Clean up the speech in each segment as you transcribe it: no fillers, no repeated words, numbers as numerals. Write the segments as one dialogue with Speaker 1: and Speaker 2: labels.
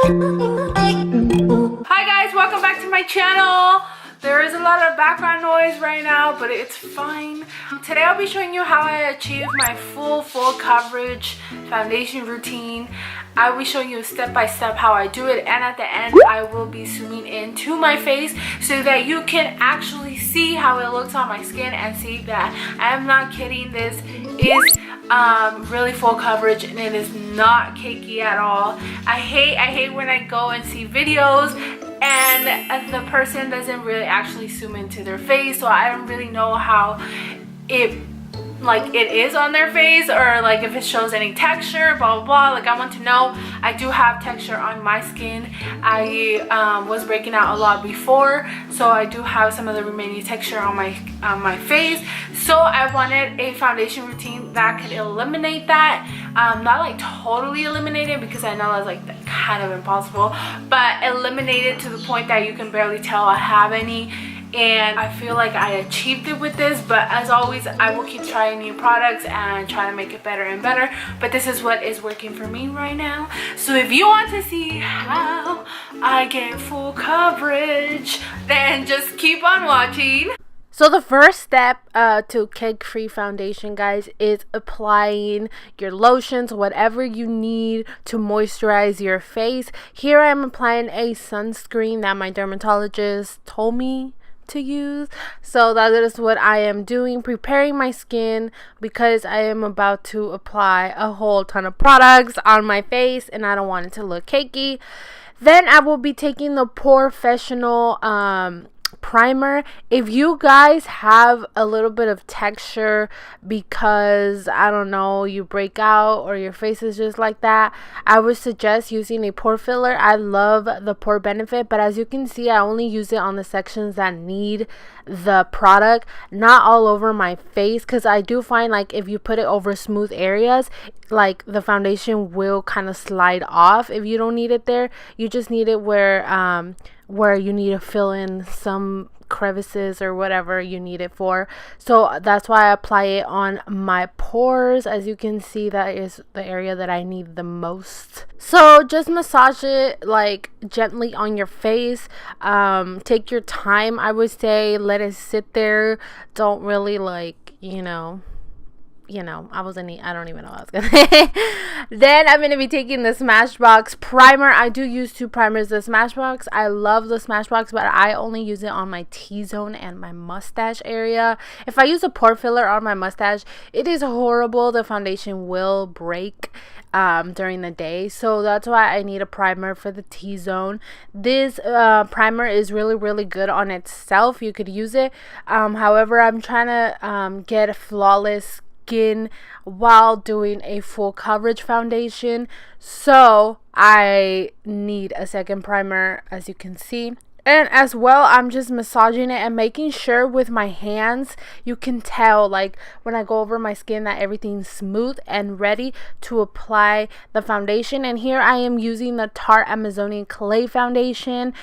Speaker 1: Hi guys, welcome back to my channel. There is a lot of background noise right now, but it's fine. Today I'll be showing you how I achieve my full coverage foundation routine. I will be showing you step by step how I do it, and at the end I will be zooming into my face so that you can actually see how it looks on my skin and see that I am not kidding. This is really full coverage and it is not cakey at all. I hate when I go and see videos and the person doesn't really actually zoom into their face, so I don't really know how it is on their face, or like if it shows any texture, blah blah blah. Like, I want to know. I do have texture on my skin. I was breaking out a lot before, so I do have some of the remaining texture on my face. So I wanted a foundation routine that could eliminate that. Not like totally eliminate it, because I know that's like kind of impossible, but eliminate it to the point that you can barely tell I have any. And I feel like I achieved it with this, but as always I will keep trying new products and try to make it better and better. But this is what is working for me right now. So if you want to see how I get full coverage, then just keep on watching. So the first step to cake-free foundation, guys, is applying your lotions, whatever you need to moisturize your face. Here I am applying a sunscreen that my dermatologist told me to use, so that is what I am doing, preparing my skin, because I am about to apply a whole ton of products on my face and I don't want it to look cakey. Then I will be taking the Porefessional primer. If you guys have a little bit of texture because, I don't know, you break out or your face is just like that, I would suggest using a pore filler. I love the Pore Benefit, but as you can see, I only use it on the sections that need the product, not all over my face, because I do find like if you put it over smooth areas, like the foundation will kind of slide off if you don't need it there. You just need it where you need to fill in some crevices or whatever you need it for. So that's why I apply it on my pores. As you can see, that is the area that I need the most. So just massage it like gently on your face. Take your time, I would say. Let it sit there. Don't really I don't even know what I was gonna say. Then I'm gonna be taking the Smashbox Primer. I do use two primers. The Smashbox, I love the Smashbox, but I only use it on my T-zone and my mustache area. If I use a pore filler on my mustache, it is horrible. The foundation will break during the day, so that's why I need a primer for the T-zone. This primer is really good on itself. You could use it. However, I'm trying to get a flawless skin while doing a full coverage foundation, so I need a second primer, as you can see. And as well, I'm just massaging it and making sure with my hands, you can tell like when I go over my skin that everything's smooth and ready to apply the foundation. And here I am using the Tarte Amazonian Clay foundation,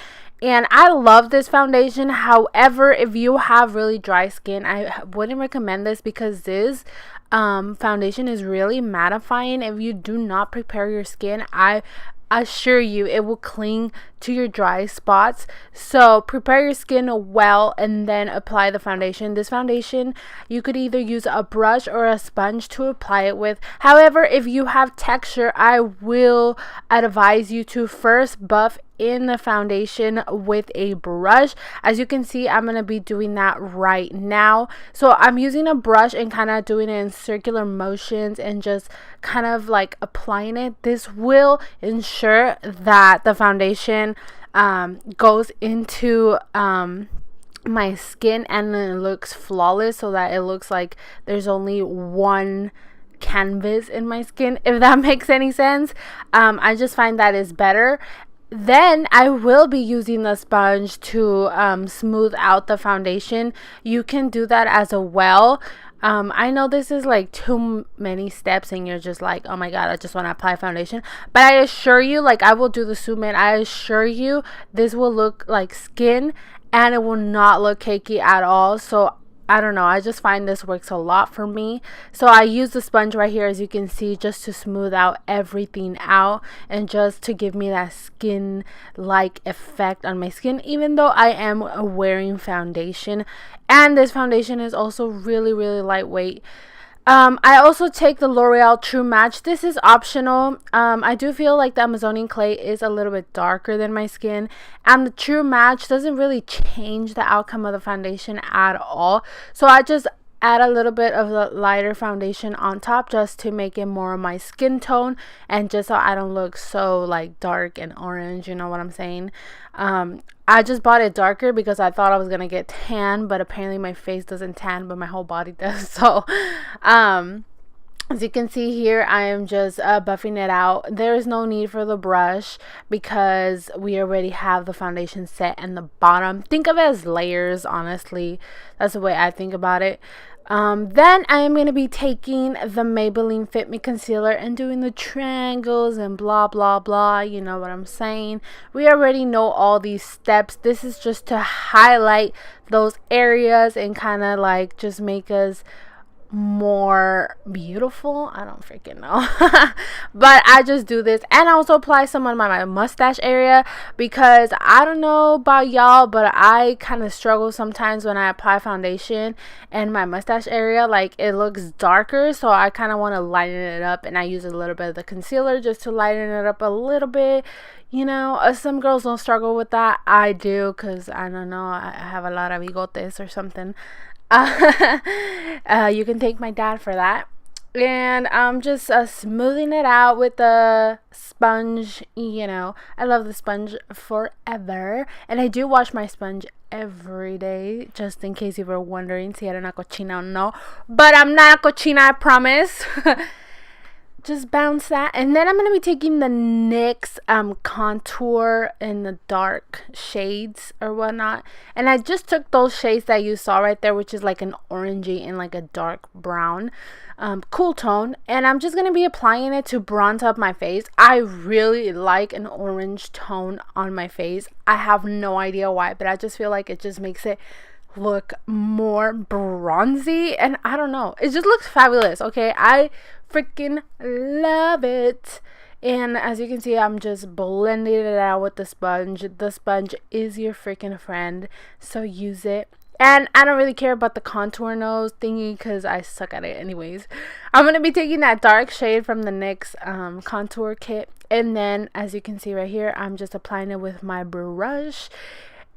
Speaker 1: and I love this foundation. However, if you have really dry skin, I wouldn't recommend this, because this foundation is really mattifying. If you do not prepare your skin, I assure you it will cling to your dry spots. So prepare your skin well and then apply the foundation. This foundation, you could either use a brush or a sponge to apply it with. However, if you have texture, I will advise you to first buff in the foundation with a brush. As you can see, I'm gonna be doing that right now. So I'm using a brush and kind of doing it in circular motions and just kind of like applying it. This will ensure that the foundation goes into my skin and then it looks flawless, so that it looks like there's only one canvas in my skin, if that makes any sense. I just find that is better. Then I will be using the sponge to smooth out the foundation. You can do that as well. I know this is like too many steps and you're just like, oh my god, I just want to apply foundation, but I assure you, like, I will do the zoom in. I assure you this will look like skin and it will not look cakey at all. So I don't know, I just find this works a lot for me. So I use the sponge right here, as you can see, just to smooth out everything out and just to give me that skin like effect on my skin, even though I am wearing foundation. And this foundation is also really lightweight. I also take the L'Oreal True Match. This is optional. I do feel like the Amazonian clay is a little bit darker than my skin, and the True Match doesn't really change the outcome of the foundation at all. So I just add a little bit of the lighter foundation on top just to make it more of my skin tone, and just so I don't look so like dark and orange, you know what I'm saying. I just bought it darker because I thought I was gonna get tan, but apparently my face doesn't tan, but my whole body does. So as you can see here, I am just buffing it out. There is no need for the brush because we already have the foundation set in the bottom. Think of it as layers, honestly. That's the way I think about it. Then I am going to be taking the Maybelline Fit Me Concealer and doing the triangles and blah blah blah, you know what I'm saying. We already know all these steps. This is just to highlight those areas and kind of like just make us more beautiful. I don't freaking know. But I just do this, and I also apply some on my mustache area because I don't know about y'all, but I kind of struggle sometimes when I apply foundation and my mustache area, like it looks darker, so I kind of want to lighten it up, and I use a little bit of the concealer just to lighten it up a little bit. You know, some girls don't struggle with that. I do, because I don't know, I have a lot of bigotes or something. You can thank my dad for that. And I'm just smoothing it out with the sponge. You know, I love the sponge forever, and I do wash my sponge every day, just in case you were wondering si era una cochina or no. But I'm not a cochina, I promise. Just bounce that, and then I'm going to be taking the NYX contour in the dark shades or whatnot, and I just took those shades that you saw right there, which is like an orangey and like a dark brown cool tone, and I'm just going to be applying it to bronze up my face. I really like an orange tone on my face. I have no idea why, but I just feel like it just makes it look more bronzy, and I don't know, it just looks fabulous. Okay, I freaking love it. And as you can see, I'm just blending it out with the sponge. The sponge is your freaking friend, so use it. And I don't really care about the contour nose thingy because I suck at it anyways. I'm going to be taking that dark shade from the NYX Contour Kit, and then as you can see right here, I'm just applying it with my brush.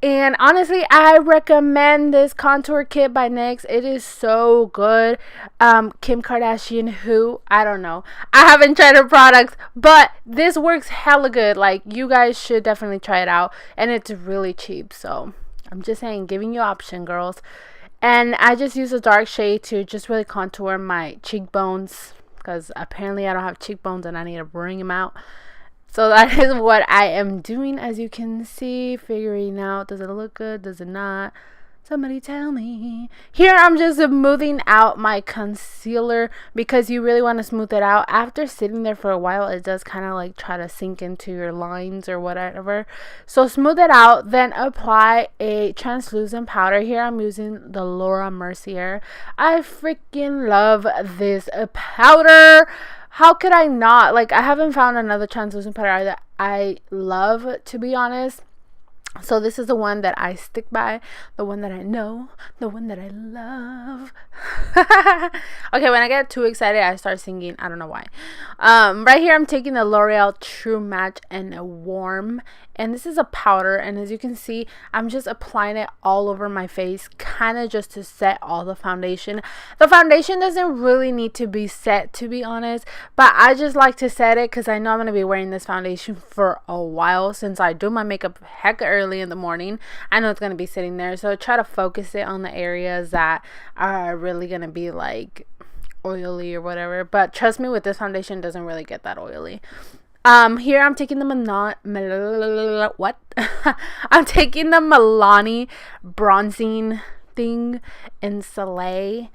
Speaker 1: And honestly, I recommend this contour kit by NYX. It is so good. Kim Kardashian, who? I don't know. I haven't tried her products, but this works hella good. Like, you guys should definitely try it out. And it's really cheap. So, I'm just saying, giving you option, girls. And I just use a dark shade to just really contour my cheekbones, because apparently I don't have cheekbones and I need to bring them out. So that is what I am doing, as you can see, figuring out, does it look good, does it not? Somebody tell me. Here I'm just smoothing out my concealer because you really want to smooth it out. After sitting there for a while, it does kind of like try to sink into your lines or whatever. So smooth it out, then apply a translucent powder. Here I'm using the Laura Mercier. I freaking love this powder. How could I not? Like, I haven't found another translucent powder that I love, to be honest. So this is the one that I stick by, the one that I know, the one that I love. Okay, when I get too excited, I start singing. I don't know why. Right here, I'm taking the L'Oreal True Match and Warm. And this is a powder. And as you can see, I'm just applying it all over my face, kind of just to set all the foundation. The foundation doesn't really need to be set, to be honest. But I just like to set it because I know I'm going to be wearing this foundation for a while, since I do my makeup heck early in the morning. I know it's going to be sitting there. So try to focus it on the areas that are really going to be like oily or whatever. But trust me, with this foundation, it doesn't really get that oily. Here I'm taking the I'm taking the Milani bronzing thing in Soleil,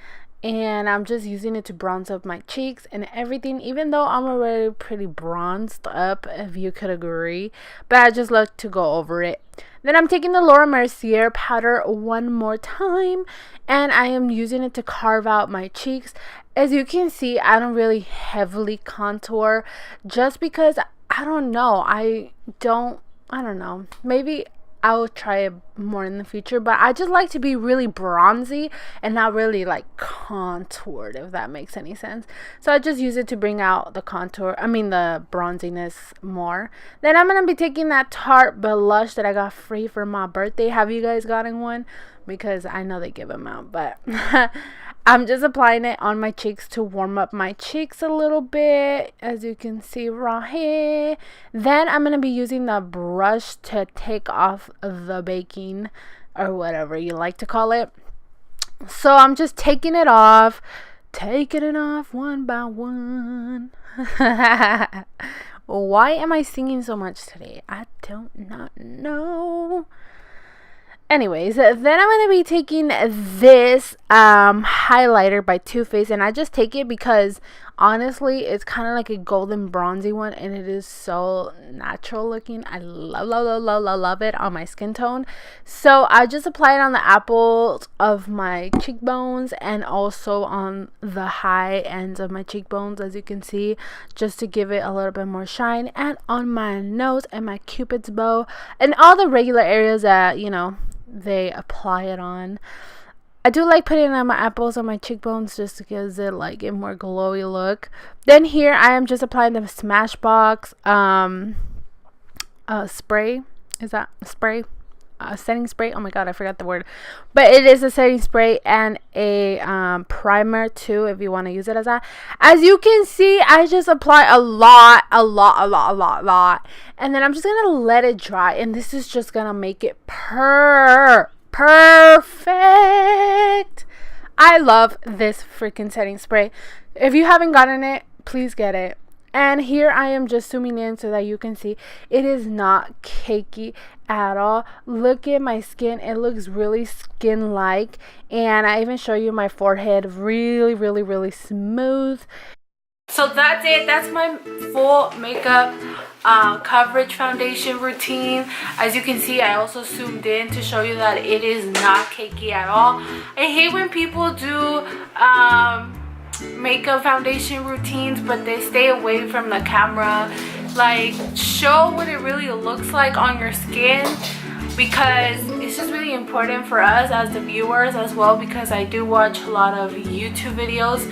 Speaker 1: and I'm just using it to bronze up my cheeks and everything, even though I'm already pretty bronzed up, if you could agree, but I just like to go over it. Then I'm taking the Mercier powder one more time, and I am using it to carve out my cheeks. As you can see, I don't really heavily contour, just because I don't know, I don't know, maybe I will try it more in the future, but I just like to be really bronzy and not really like contoured, if that makes any sense. So I just use it to bring out the the bronziness more. Then I'm going to be taking that Tarte blush that I got free for my birthday. Have you guys gotten one? Because I know they give them out, but I'm just applying it on my cheeks to warm up my cheeks a little bit, as you can see right here. Then I'm going to be using the brush to take off the baking, or whatever you like to call it. So I'm just taking it off one by one. Why am I singing so much today? I don't not know. Anyways, then I'm going to be taking this highlighter by Too Faced, and I just take it because honestly it's kind of like a golden bronzy one, and it is so natural looking. I love it on my skin tone. So I just apply it on the apples of my cheekbones and also on the high ends of my cheekbones, as you can see, just to give it a little bit more shine, and on my nose and my cupid's bow and all the regular areas that, you know, they apply it on. I do like putting it on my apples, on my cheekbones, just to give it like a more glowy look. Then here I am just applying the Smashbox spray. Is that spray? Setting spray. Oh my god, I forgot the word, but it is a setting spray and a primer too, if you want to use it as that. As you can see, I just apply a lot, and then I'm just gonna let it dry, and this is just gonna make it perfect. I love this freaking setting spray. If you haven't gotten it, please get it. And here I am just zooming in so that you can see it is not cakey at all. Look at my skin. It looks really skin-like. And I even show you my forehead. Really smooth. So that's it. That's my full makeup coverage foundation routine. As you can see, I also zoomed in to show you that it is not cakey at all. I hate when people do makeup foundation routines but they stay away from the camera. Like, show what it really looks like on your skin, because it's just really important for us as the viewers as well, because I do watch a lot of YouTube videos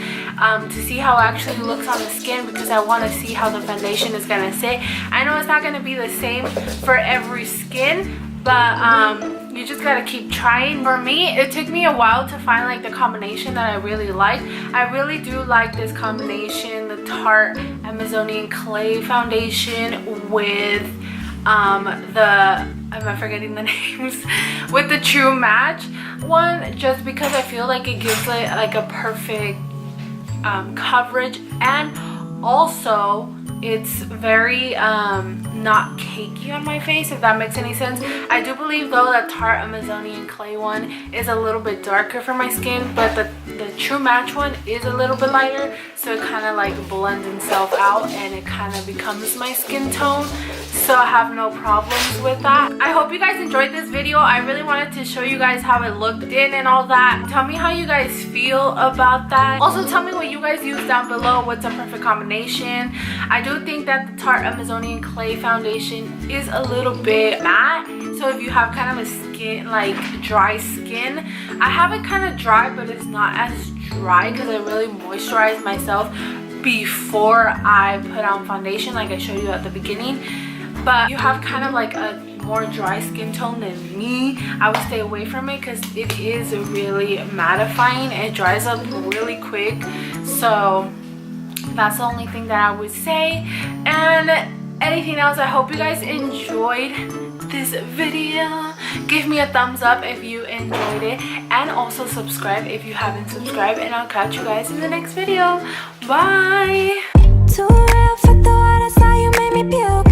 Speaker 1: to see how it actually looks on the skin, because I want to see how the foundation is going to sit. I know it's not going to be the same for every skin, but you just gotta keep trying. For me, it took me a while to find like the combination that I really like. I really do like this combination, the Tarte Amazonian Clay foundation with I'm forgetting the names, with the True Match one, just because I feel like it gives it like a perfect coverage, and also it's very not cakey on my face, if that makes any sense. I do believe though that Tarte Amazonian Clay one is a little bit darker for my skin, but the True Match one is a little bit lighter, so it kind of like blends itself out and it kind of becomes my skin tone, so I have no problems with that. I hope you guys enjoyed this video. I really wanted to show you guys how it looked in and all that. Tell me how you guys feel about that. Also tell me what you guys use down below. What's a perfect combination? I do think that the Tarte Amazonian Clay foundation is a little bit matte, so if you have kind of a skin, like dry skin, I have it kind of dry, but it's not as dry because I really moisturize myself before I put on foundation, like I showed you at the beginning. But you have kind of like a more dry skin tone than me, I would stay away from it because it is really mattifying. It dries up really quick, so that's the only thing that I would say. And anything else, I hope you guys enjoyed this video. Give me a thumbs up if you enjoyed it, and also subscribe if you haven't subscribed, and I'll catch you guys in the next video. Bye. Too real for the water, so you made me puke.